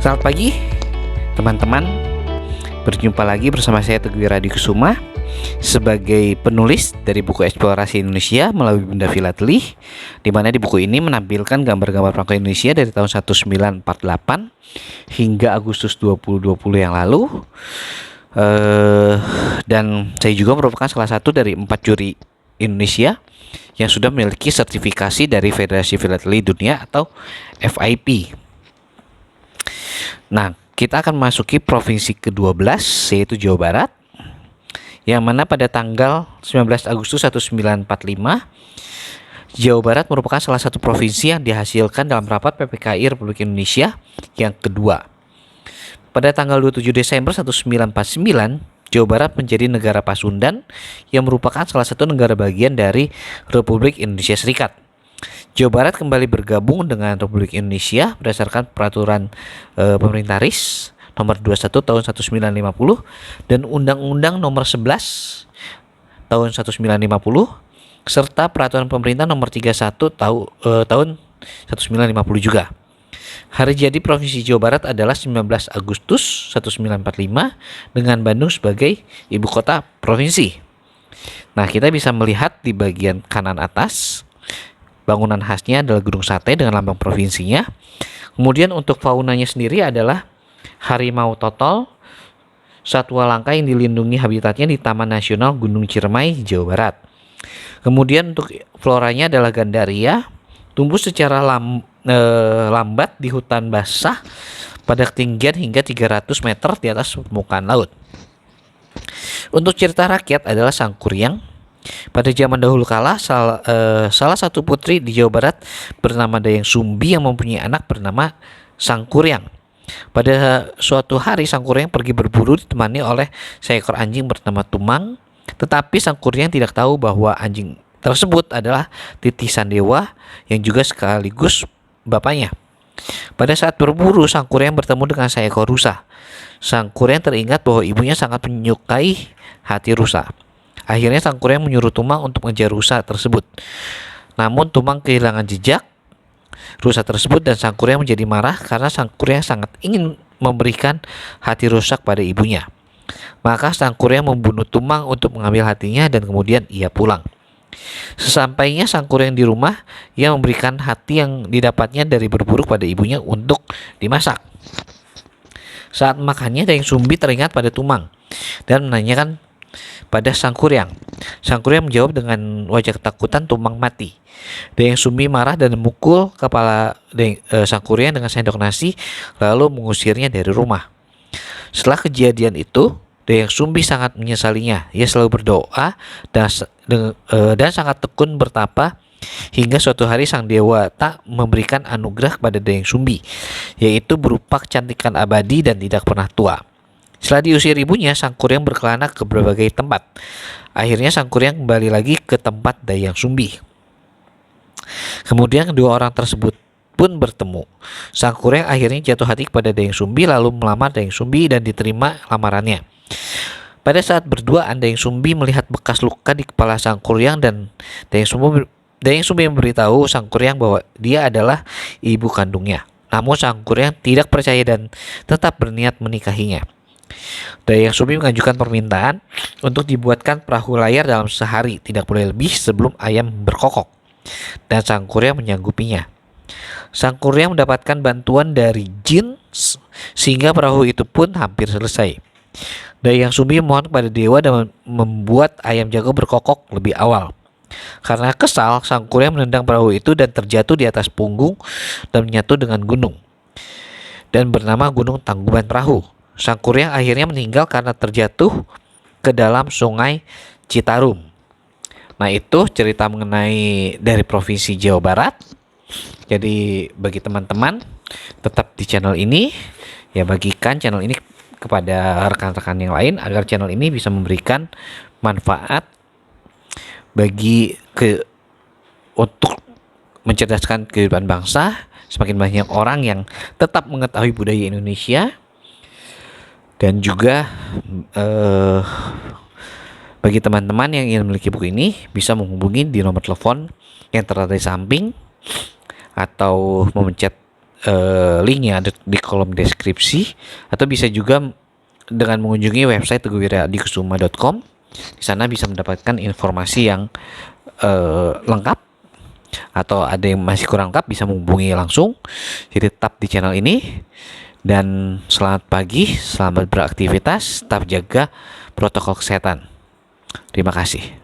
Selamat pagi teman-teman, berjumpa lagi bersama saya Teguh Wiradikusuma sebagai penulis dari buku Eksplorasi Indonesia melalui Bunda Filateli, di mana di buku ini menampilkan gambar-gambar perangko Indonesia dari tahun 1948 hingga Agustus 2020 yang lalu. Dan saya juga merupakan salah satu dari 4 juri Indonesia yang sudah memiliki sertifikasi dari Federasi Filateli Dunia atau FIP. Nah, kita akan memasuki provinsi ke-12, yaitu Jawa Barat, yang mana pada tanggal 19 Agustus 1945 Jawa Barat merupakan salah satu provinsi yang dihasilkan dalam rapat PPKI Republik Indonesia yang kedua. Pada tanggal 27 Desember 1949, Jawa Barat menjadi negara Pasundan yang merupakan salah satu negara bagian dari Republik Indonesia Serikat. Jawa Barat kembali bergabung dengan Republik Indonesia berdasarkan peraturan pemerintah RIS nomor 21 tahun 1950 dan Undang-Undang nomor 11 tahun 1950 serta peraturan pemerintah nomor 31 tahun 1950 juga. Hari jadi Provinsi Jawa Barat adalah 19 Agustus 1945 dengan Bandung sebagai ibu kota provinsi. Nah, kita bisa melihat di bagian kanan atas bangunan khasnya adalah Gedung Sate dengan lambang provinsinya. Kemudian untuk faunanya sendiri adalah harimau totol, satwa langka yang dilindungi habitatnya di Taman Nasional Gunung Ciremai, Jawa Barat. Kemudian untuk floranya adalah Gandaria, tumbuh secara lambat di hutan basah pada ketinggian hingga 300 meter di atas permukaan laut. Untuk cerita rakyat adalah Sangkuriang. Pada zaman dahulu kala salah satu putri di Jawa Barat bernama Dayang Sumbi yang mempunyai anak bernama Sangkuriang. Pada suatu hari Sangkuriang pergi berburu ditemani oleh seekor anjing bernama Tumang, tetapi Sangkuriang tidak tahu bahwa anjing tersebut adalah titisan dewa yang juga sekaligus bapaknya. Pada saat berburu, Sangkuriang bertemu dengan seekor rusa. Sangkuriang teringat bahwa ibunya sangat menyukai hati rusa. Akhirnya Sangkuriang menyuruh Tumang untuk mengejar rusa tersebut. Namun Tumang kehilangan jejak rusa tersebut dan Sangkuriang menjadi marah karena Sangkuriang sangat ingin memberikan hati rusa pada ibunya. Maka Sangkuriang membunuh Tumang untuk mengambil hatinya dan kemudian ia pulang. Sesampainya Sangkuriang di rumah, ia memberikan hati yang didapatnya dari berburu pada ibunya untuk dimasak. Saat makannya, Dayang Sumbi teringat pada Tumang dan menanyakan pada Sangkuriang. Sangkuriang menjawab dengan wajah ketakutan Tumang mati. Dayang Sumbi marah dan memukul kepala Sangkuriang dengan sendok nasi lalu mengusirnya dari rumah. Setelah kejadian itu, Dayang Sumbi sangat menyesalinya. Ia selalu berdoa dan sangat tekun bertapa hingga suatu hari sang dewa tak memberikan anugerah kepada Dayang Sumbi, yaitu berupa kecantikan abadi dan tidak pernah tua. Setelah diusir ibunya, Sangkuriang berkelana ke berbagai tempat. Akhirnya Sangkuriang kembali lagi ke tempat Dayang Sumbi. Kemudian kedua orang tersebut pun bertemu. Sangkuriang akhirnya jatuh hati kepada Dayang Sumbi lalu melamar Dayang Sumbi dan diterima lamarannya. Pada saat berduaan, Dayang Sumbi melihat bekas luka di kepala Sangkuriang dan Dayang Sumbi memberitahu Sangkuriang bahwa dia adalah ibu kandungnya. Namun Sangkuriang tidak percaya dan tetap berniat menikahinya. Dayang Sumbi mengajukan permintaan untuk dibuatkan perahu layar dalam sehari, tidak boleh lebih sebelum ayam berkokok, dan Sangkuriang menyanggupinya. Sangkuriang mendapatkan bantuan dari jin sehingga perahu itu pun hampir selesai. Dayang Sumbi memohon kepada dewa dan membuat ayam jago berkokok lebih awal. Karena kesal, Sangkuriang menendang perahu itu dan terjatuh di atas punggung dan menyatu dengan gunung dan bernama Gunung Tangkuban Perahu. Sangkuriang akhirnya meninggal karena terjatuh ke dalam sungai Citarum. Nah, itu cerita mengenai dari Provinsi Jawa Barat. Jadi bagi teman-teman tetap di channel ini, ya bagikan channel ini kepada rekan-rekan yang lain agar channel ini bisa memberikan manfaat untuk mencerdaskan kehidupan bangsa. Semakin banyak orang yang tetap mengetahui budaya Indonesia. Dan juga bagi teman-teman yang ingin memiliki buku ini bisa menghubungi di nomor telepon yang tertera di samping atau memencet linknya ada di kolom deskripsi, atau bisa juga dengan mengunjungi website teguhwiradikusuma.com. Di sana bisa mendapatkan informasi yang lengkap, atau ada yang masih kurang lengkap bisa menghubungi langsung. Jadi tetap di channel ini, dan selamat pagi, selamat beraktivitas, tetap jaga protokol kesehatan. Terima kasih.